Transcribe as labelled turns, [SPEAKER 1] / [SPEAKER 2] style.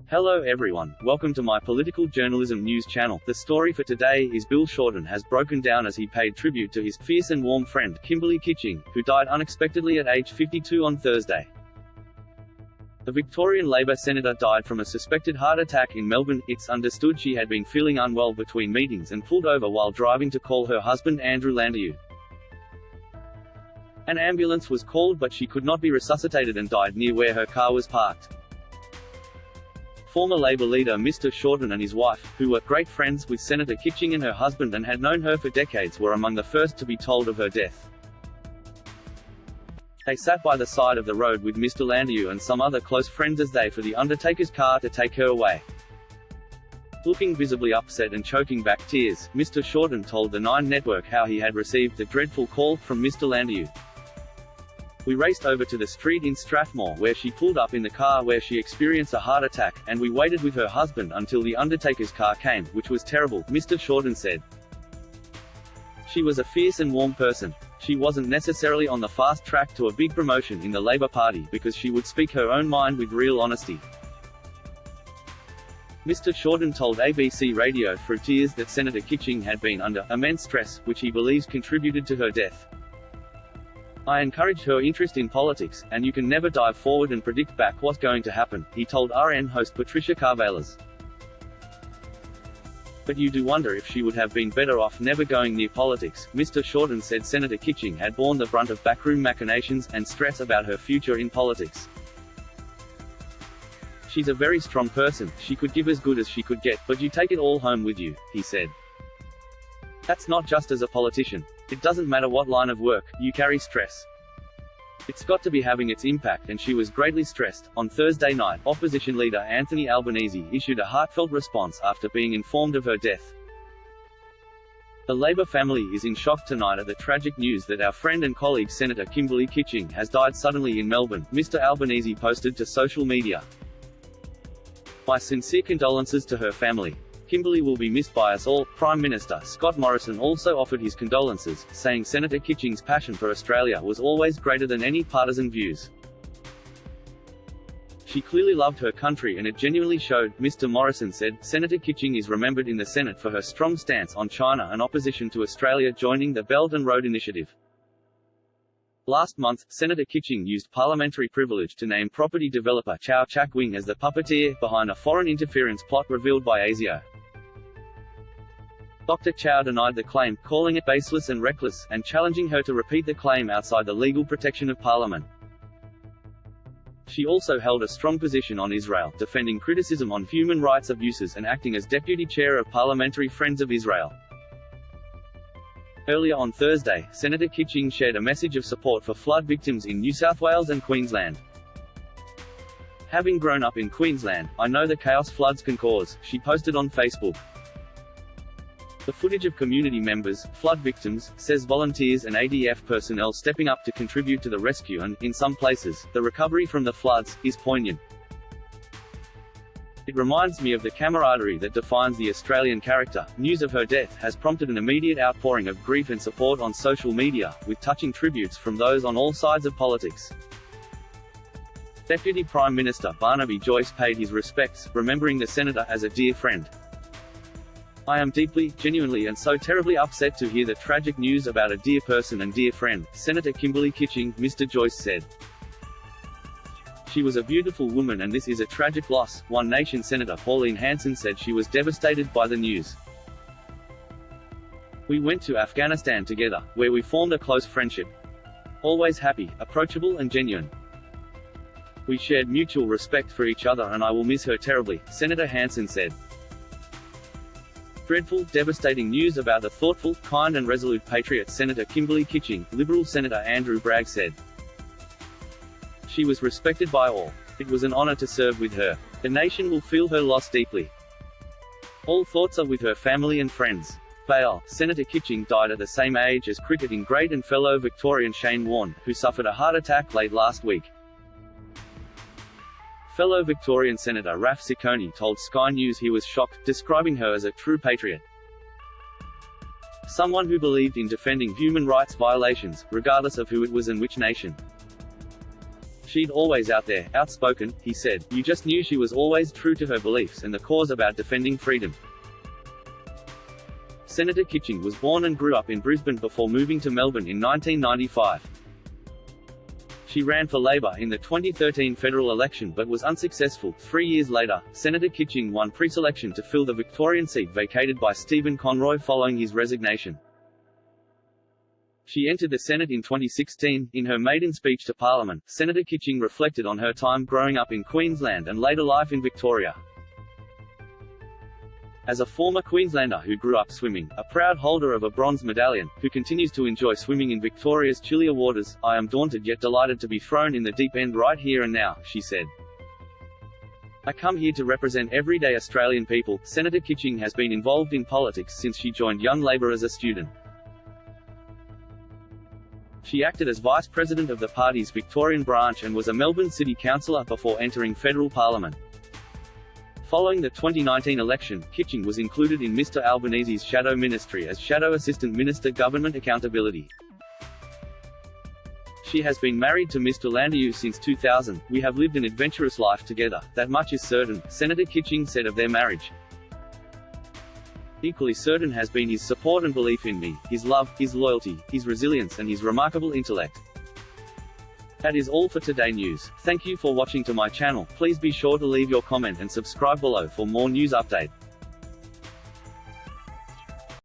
[SPEAKER 1] Hello everyone, welcome to my political journalism news channel. The story for today is Bill Shorten has broken down as he paid tribute to his fierce and warm friend, Kimberley Kitching, who died unexpectedly at age 52 on Thursday. The Victorian Labor Senator died from a suspected heart attack in Melbourne. It's understood she had been feeling unwell between meetings and pulled over while driving to call her husband Andrew Landrieu. An ambulance was called but she could not be resuscitated and died near where her car was parked. Former Labor leader Mr. Shorten and his wife, who were great friends with Senator Kitching and her husband and had known her for decades, were among the first to be told of her death. They sat by the side of the road with Mr. Landrieu and some other close friends as they for the undertaker's car to take her away. Looking visibly upset and choking back tears, Mr. Shorten told the Nine Network how he had received the dreadful call from Mr. Landrieu. We raced over to the street in Strathmore where she pulled up in the car where she experienced a heart attack, and we waited with her husband until the undertaker's car came, which was terrible, Mr. Shorten said. She was a fierce and warm person. She wasn't necessarily on the fast track to a big promotion in the Labor Party because she would speak her own mind with real honesty. Mr. Shorten told ABC Radio through tears that Senator Kitching had been under immense stress, which he believes contributed to her death. I encouraged her interest in politics, and you can never dive forward and predict back what's going to happen, he told RN host Patricia Carvelas. But you do wonder if she would have been better off never going near politics. Mr. Shorten said Senator Kitching had borne the brunt of backroom machinations and stress about her future in politics. She's a very strong person, she could give as good as she could get, but you take it all home with you, he said. That's not just as a politician. It doesn't matter what line of work, you carry stress. It's got to be having its impact, and she was greatly stressed. On Thursday night, opposition leader Anthony Albanese issued a heartfelt response after being informed of her death. The Labor family is in shock tonight at the tragic news that our friend and colleague Senator Kimberley Kitching has died suddenly in Melbourne, Mr. Albanese posted to social media. My sincere condolences to her family. Kimberley will be missed by us all. Prime Minister Scott Morrison also offered his condolences, saying Senator Kitching's passion for Australia was always greater than any partisan views. She clearly loved her country and it genuinely showed, Mr. Morrison said. Senator Kitching is remembered in the Senate for her strong stance on China and opposition to Australia joining the Belt and Road Initiative. Last month, Senator Kitching used parliamentary privilege to name property developer Chow Chak Wing as the puppeteer behind a foreign interference plot revealed by ASIO. Dr. Chow denied the claim, calling it baseless and reckless, and challenging her to repeat the claim outside the legal protection of Parliament. She also held a strong position on Israel, defending criticism on human rights abuses and acting as deputy chair of Parliamentary Friends of Israel. Earlier on Thursday, Senator Kitching shared a message of support for flood victims in New South Wales and Queensland. Having grown up in Queensland, I know the chaos floods can cause, she posted on Facebook. The footage of community members, flood victims, says volunteers and ADF personnel stepping up to contribute to the rescue and, in some places, the recovery from the floods, is poignant. It reminds me of the camaraderie that defines the Australian character. News of her death has prompted an immediate outpouring of grief and support on social media, with touching tributes from those on all sides of politics. Deputy Prime Minister Barnaby Joyce paid his respects, remembering the senator as a dear friend. I am deeply, genuinely and so terribly upset to hear the tragic news about a dear person and dear friend, Senator Kimberley Kitching, Mr. Joyce said. She was a beautiful woman and this is a tragic loss. One Nation Senator Pauline Hanson said she was devastated by the news. We went to Afghanistan together, where we formed a close friendship. Always happy, approachable and genuine. We shared mutual respect for each other and I will miss her terribly, Senator Hanson said. Dreadful, devastating news about the thoughtful, kind and resolute patriot Senator Kimberley Kitching, Liberal Senator Andrew Bragg said. She was respected by all. It was an honour to serve with her. The nation will feel her loss deeply. All thoughts are with her family and friends. Vale, Senator Kitching died at the same age as cricketing great and fellow Victorian Shane Warne, who suffered a heart attack late last week. Fellow Victorian Senator Raf Ciccone told Sky News he was shocked, describing her as a true patriot. Someone who believed in defending human rights violations, regardless of who it was and which nation. She'd always out there, outspoken, he said. You just knew she was always true to her beliefs and the cause about defending freedom. Senator Kitching was born and grew up in Brisbane before moving to Melbourne in 1995. She ran for Labor in the 2013 federal election but was unsuccessful. 3 years later, Senator Kitching won pre-selection to fill the Victorian seat vacated by Stephen Conroy following his resignation. She entered the Senate in 2016. In her maiden speech to Parliament, Senator Kitching reflected on her time growing up in Queensland and later life in Victoria. As a former Queenslander who grew up swimming, a proud holder of a bronze medallion, who continues to enjoy swimming in Victoria's chillier waters, I am daunted yet delighted to be thrown in the deep end right here and now, she said. I come here to represent everyday Australian people. Senator Kitching has been involved in politics since she joined Young Labor as a student. She acted as Vice President of the party's Victorian branch and was a Melbourne City Councillor before entering federal parliament. Following the 2019 election, Kitching was included in Mr Albanese's shadow ministry as Shadow Assistant Minister Government Accountability. She has been married to Mr Landrieu since 2000. We have lived an adventurous life together, that much is certain, Senator Kitching said of their marriage. Equally certain has been his support and belief in me, his love, his loyalty, his resilience and his remarkable intellect. That is all for today news. Thank you for watching to my channel. Please be sure to leave your comment and subscribe below for more news update.